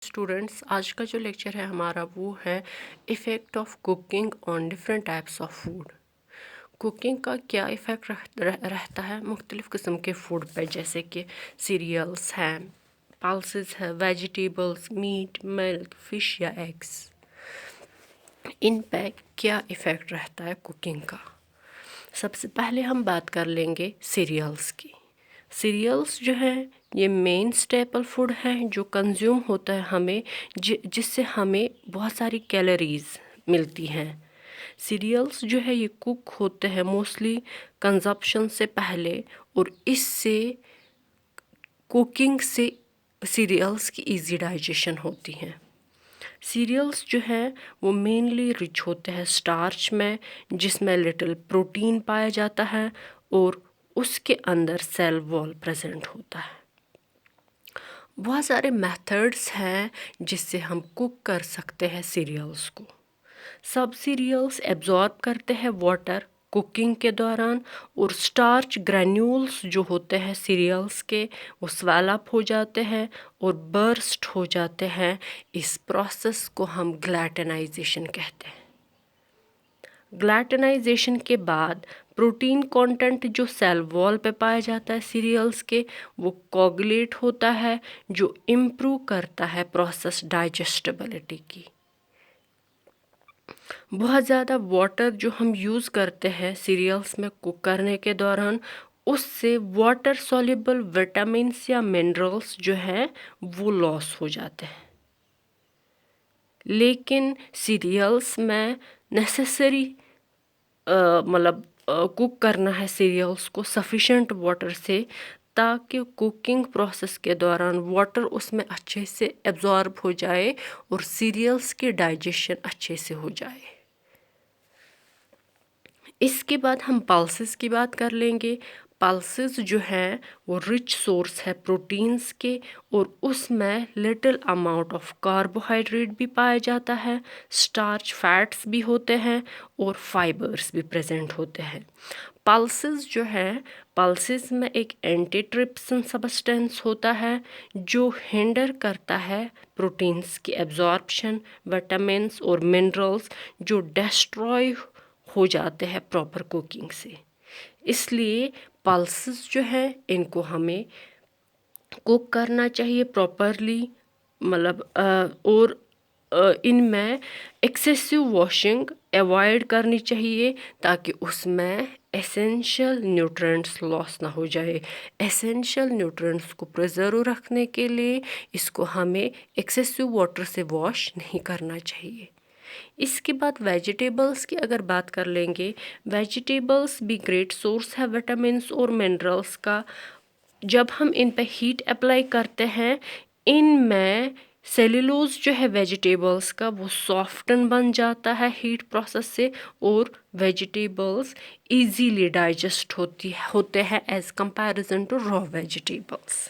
Students, आज का जो लेक्चर है हमारा वो है effect of cooking on different types of food. Cooking का क्या इफ़ेक्ट रहता है मुख्तलिफ़ किस्म के फूड पे, जैसे कि सीरियल्स हैं, पल्सेस है, वेजिटेबल्स, मीट, मिल्क, फ़िश या एग्स। इन पे क्या इफ़ेक्ट रहता है कुकिंग का। सबसे पहले हम बात कर लेंगे सीरियल्स की। सीरियल्स जो है ये मेन स्टेपल फूड है जो कंज्यूम होता है हमें, जिससे हमें बहुत सारी कैलोरीज मिलती हैं। सीरियल्स जो है ये कुक होते हैं मोस्टली कंजप्शन से पहले, और इससे कुकिंग से सीरियल्स की इजी डाइजेशन होती हैं। सीरियल्स जो है वो मेनली रिच होते हैं स्टार्च में, जिसमें लिटिल प्रोटीन पाया जाता है और उसके अंदर सेल वॉल प्रेजेंट होता है। बहुत सारे मेथड्स हैं जिससे हम कुक कर सकते हैं सीरियल्स को। सब सीरियल्स एब्जॉर्ब करते हैं वाटर कुकिंग के दौरान, और स्टार्च ग्रैन्यूल्स जो होते हैं सीरियल्स के वो स्वेल अप हो जाते हैं और बर्स्ट हो जाते हैं। इस प्रोसेस को हम ग्लैटनाइजेशन कहते हैं। ग्लैटनाइजेशन के बाद प्रोटीन कंटेंट जो सेल वॉल पे पाया जाता है सीरियल्स के, वो कोगुलेट होता है, जो इम्प्रूव करता है प्रोसेस डाइजेस्टिबिलिटी की। बहुत ज़्यादा वाटर जो हम यूज़ करते हैं सीरियल्स में कुक करने के दौरान, उससे वाटर सॉल्युबल विटामिन्स या मिनरल्स जो हैं वो लॉस हो जाते हैं। लेकिन सीरियल्स में नेसेसरी मतलब कुक करना है सीरियल्स को सफिशेंट वाटर से, ताकि कुकिंग प्रोसेस के दौरान वाटर उसमें अच्छे से एब्जॉर्ब हो जाए और सीरियल्स की डाइजेशन अच्छे से हो जाए। इसके बाद हम पल्सेस की बात कर लेंगे। पल्सेस जो हैं वो रिच सोर्स है प्रोटीन्स के, और उसमें लिटिल अमाउंट ऑफ कार्बोहाइड्रेट भी पाया जाता है, स्टार्च फैट्स भी होते हैं और फाइबर्स भी प्रेजेंट होते हैं। पल्सेस जो है, पल्सेस में एक एंटीट्रिप्सिन सब्सटेंस होता है जो हिंडर करता है प्रोटीन्स की एब्जॉर्प्शन, विटामिन्स और मिनरल्स जो डिस्ट्रॉय हो जाते हैं प्रॉपर कुकिंग से। इसलिए पल्सेस जो है इनको हमें कुक करना चाहिए प्रॉपरली, मतलब और इनमें एक्सेसिव वॉशिंग अवॉइड करनी चाहिए, ताकि उसमें एसेंशियल न्यूट्रिएंट्स लॉस ना हो जाए। एसेंशियल न्यूट्रिएंट्स को प्रिजर्व रखने के लिए इसको हमें एक्सेसिव वाटर से वॉश नहीं करना चाहिए। इसके बाद वेजिटेबल्स की अगर बात कर लेंगे, वेजिटेबल्स भी ग्रेट सोर्स है विटामिन्स और मिनरल्स का। जब हम इन पे हीट अप्लाई करते हैं, इनमें सेल्यूलोज जो है वेजिटेबल्स का वो सॉफ्टन बन जाता है हीट प्रोसेस से, और वेजिटेबल्स इजीली डाइजेस्ट होते हैं as comparison to raw vegetables.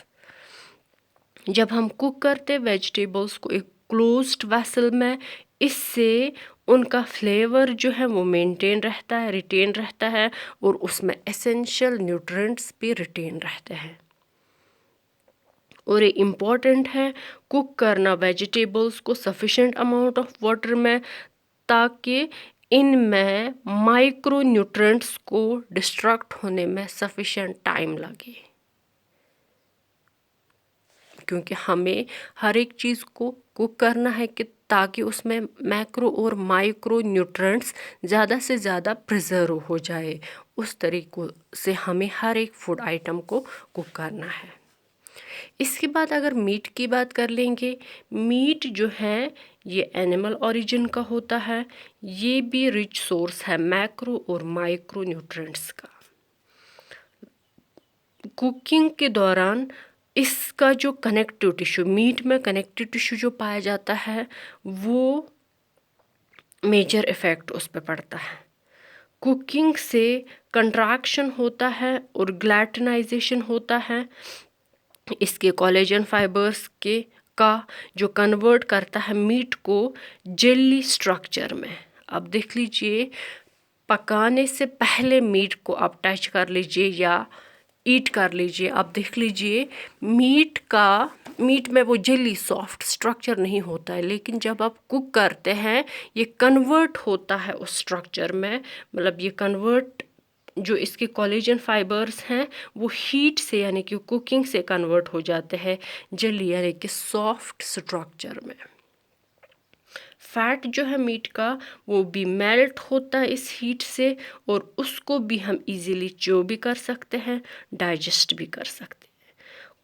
जब हम कुक करते वेजिटेबल्स को एक क्लोज्ड वेसल में, इससे उनका फ्लेवर जो है वो मेंटेन रहता है, रिटेन रहता है, और उसमें एसेंशियल न्यूट्रिएंट्स भी रिटेन रहते हैं। और ये इम्पॉर्टेंट है कुक करना वेजिटेबल्स को सफिशेंट अमाउंट ऑफ वाटर में, ताकि इनमें माइक्रो न्यूट्रिएंट्स को डिस्ट्रक्ट होने में सफिशेंट टाइम लगे, क्योंकि हमें हर एक चीज़ को कुक करना है कि ताकि उसमें मैक्रो और माइक्रो न्यूट्रिएंट्स ज़्यादा से ज़्यादा प्रिजर्व हो जाए। उस तरीक़ों से हमें हर एक फूड आइटम को कुक करना है। इसके बाद अगर मीट की बात कर लेंगे, मीट जो है ये एनिमल ओरिजिन का होता है। ये भी रिच सोर्स है मैक्रो और माइक्रो न्यूट्रिएंट्स का। कुकिंग के दौरान इसका जो कनेक्टिव टिश्यू, मीट में कनेक्टिव टिश्यू जो पाया जाता है, वो मेजर इफ़ेक्ट उस पर पड़ता है। कुकिंग से कंट्रैक्शन होता है और ग्लैटनाइजेशन होता है इसके कोलेजन फाइबर्स के का, जो कन्वर्ट करता है मीट को जेली स्ट्रक्चर में। अब देख लीजिए, पकाने से पहले मीट को आप टच कर लीजिए या ईट कर लीजिए, आप देख लीजिए मीट का मीट में वो जेली सॉफ्ट स्ट्रक्चर नहीं होता है, लेकिन जब आप कुक करते हैं ये कन्वर्ट होता है उस स्ट्रक्चर में, मतलब ये कन्वर्ट जो इसके कोलेजन फाइबर्स हैं वो हीट से यानी कि कुकिंग से कन्वर्ट हो जाते हैं जेली यानी कि सॉफ्ट स्ट्रक्चर में। फैट जो है मीट का वो भी मेल्ट होता है इस हीट से, और उसको भी हम इजीली च्यू भी कर सकते हैं, डाइजेस्ट भी कर सकते हैं।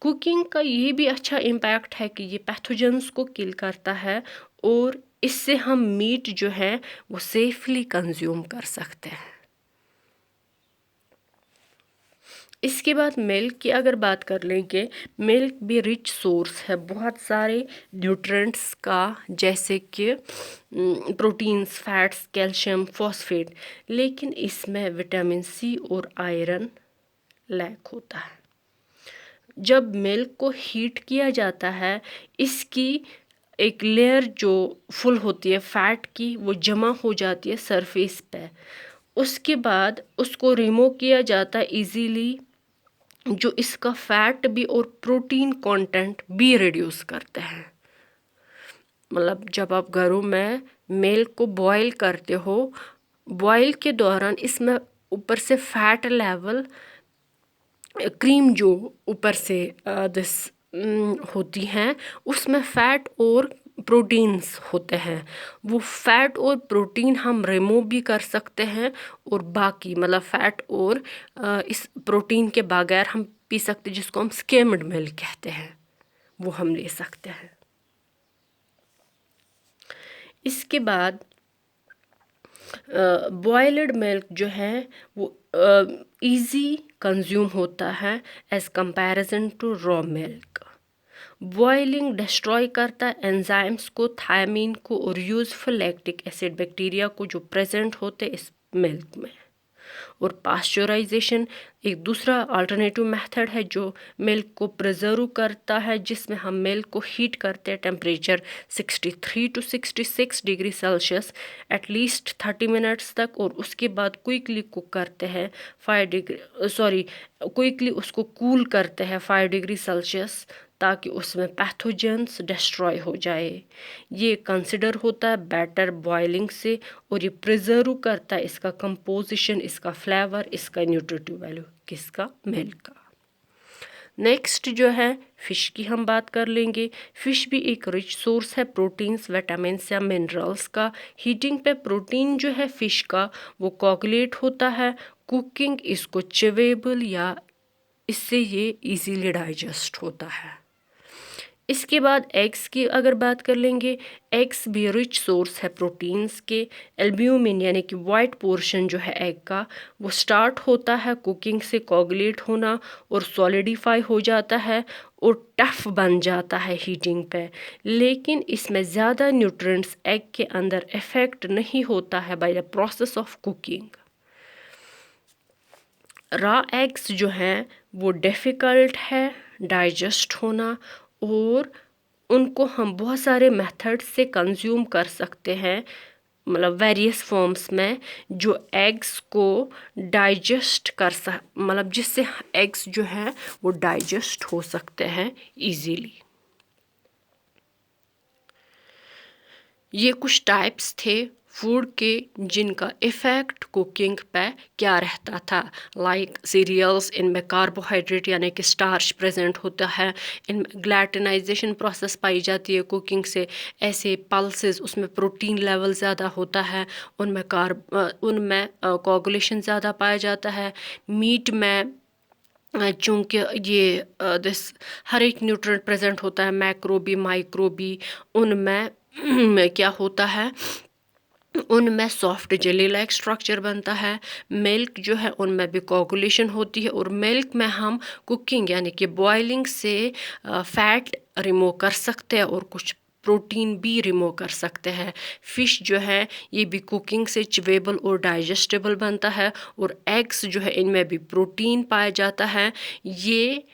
कुकिंग का ये भी अच्छा इम्पैक्ट है कि ये पैथोजेंस को किल करता है, और इससे हम मीट जो है वो सेफली कंज्यूम कर सकते हैं। इसके बाद मिल्क की अगर बात कर लेंगे, मिल्क भी रिच सोर्स है बहुत सारे न्यूट्रिएंट्स का, जैसे कि प्रोटीन्स, फैट्स, कैल्शियम, फॉस्फेट, लेकिन इसमें विटामिन सी और आयरन लैक होता है। जब मिल्क को हीट किया जाता है इसकी एक लेयर जो फुल होती है फैट की वो जमा हो जाती है सरफेस पे, उसके बाद उसको रिमूव किया जाता है इजीली, जो इसका फैट भी और प्रोटीन कंटेंट भी रिड्यूस करते हैं। मतलब जब आप घरों में मिल्क को बॉईल करते हो, बॉईल के दौरान इसमें ऊपर से फैट लेवल, क्रीम जो ऊपर से दिस होती हैं उसमें फैट और प्रोटीन्स होते हैं, वो फैट और प्रोटीन हम रिमूव भी कर सकते हैं, और बाकी मतलब फैट और इस प्रोटीन के बगैर हम पी सकते हैं, जिसको हम स्किम्ड मिल्क कहते हैं, वो हम ले सकते हैं। इसके बाद बॉयल्ड मिल्क जो है वो इजी कंज्यूम होता है as comparison to raw milk. Boiling destroy करता है एंजाइम्स को, थायमीन को और यूजफुल लैक्टिक एसिड बैक्टीरिया को जो प्रेजेंट होते इस मिल्क में। और पास्चराइजेशन एक दूसरा अल्टरनेटिव मेथड है जो मिल्क को प्रिजर्व करता है, जिसमें हम मिल्क को हीट करते हैं temperature 63 to 66 degree Celsius at least 30 minutes तक, और उसके बाद क्विकली कुक करते हैं 5 डिग्री क्विकली उसको कूल करते हैं 5 डिग्री सेल्सियस, ताकि उसमें पैथोजेंस डिस्ट्रॉय हो जाए। ये कंसिडर होता है बेटर बॉइलिंग से, और ये प्रिजर्व करता है इसका कंपोजिशन, इसका फ्लेवर, इसका न्यूट्रिटिव वैल्यू, किसका, मिल्क का। नेक्स्ट जो है फ़िश की हम बात कर लेंगे। फ़िश भी एक रिच सोर्स है प्रोटीन्स, विटामिन्स या मिनरल्स का। हीटिंग पे प्रोटीन जो है फ़िश का वो कोगुलेट होता है, कुकिंग इसको चिवेबल या इससे ये इजीली डाइजेस्ट होता है। इसके बाद एग्स की अगर बात कर लेंगे, एग्स भी रिच सोर्स है प्रोटीन्स के। एल्ब्यूमिन यानी कि वाइट पोर्शन जो है एग का वो स्टार्ट होता है कुकिंग से कोगुलेट होना और सॉलिडिफाई हो जाता है और टफ बन जाता है हीटिंग पे, लेकिन इसमें ज़्यादा न्यूट्रिएंट्स एग के अंदर इफेक्ट नहीं होता है by the process of cooking. Raw eggs जो हैं वो डिफ़िकल्ट है डाइजेस्ट होना, और उनको हम बहुत सारे मेथड से कंज्यूम कर सकते हैं, मतलब वेरियस फॉर्म्स में, जो एग्स को डाइजेस्ट कर सक मतलब जिससे एग्स जो है वो डाइजेस्ट हो सकते हैं इजीली। ये कुछ टाइप्स थे फूड के जिनका इफ़ेक्ट कुकिंग पे क्या रहता था। लाइक सीरियल्स, इनमें कार्बोहाइड्रेट यानी कि स्टार्च प्रेजेंट होता है, इनमें ग्लैटनाइजेशन प्रोसेस पाई जाती है कुकिंग से। ऐसे पल्सेस, उसमें प्रोटीन लेवल ज़्यादा होता है, उनमें कोगुलेशन ज़्यादा पाया जाता है। मीट में चूँकि ये दिस हर एक न्यूट्रिएंट प्रेजेंट होता है, मैक्रो भी माइक्रो भी, उनमें क्या होता है, उनमें सॉफ्ट जेली लाइक स्ट्रक्चर बनता है। मिल्क जो है उनमें भी कोगुलेशन होती है, और मिल्क में हम कुकिंग यानी कि बॉइलिंग से फैट रिमूव कर सकते हैं और कुछ प्रोटीन भी रिमूव कर सकते हैं। फ़िश जो है ये भी कुकिंग से चिवेबल और डाइजेस्टेबल बनता है, और एग्स जो है इनमें भी प्रोटीन पाया जाता है। ये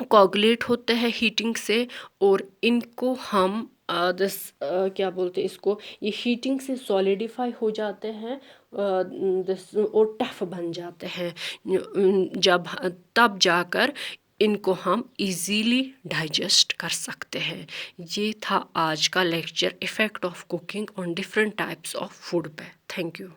कोगुलेट होते हैं हीटिंग से, और इनको हम क्या बोलते हैं इसको, ये हीटिंग से सॉलिडिफाई हो जाते हैं और टफ बन जाते हैं, जब तब जाकर इनको हम इजीली डाइजेस्ट कर सकते हैं। ये था आज का lecture effect of cooking on different types of food पे। Thank you.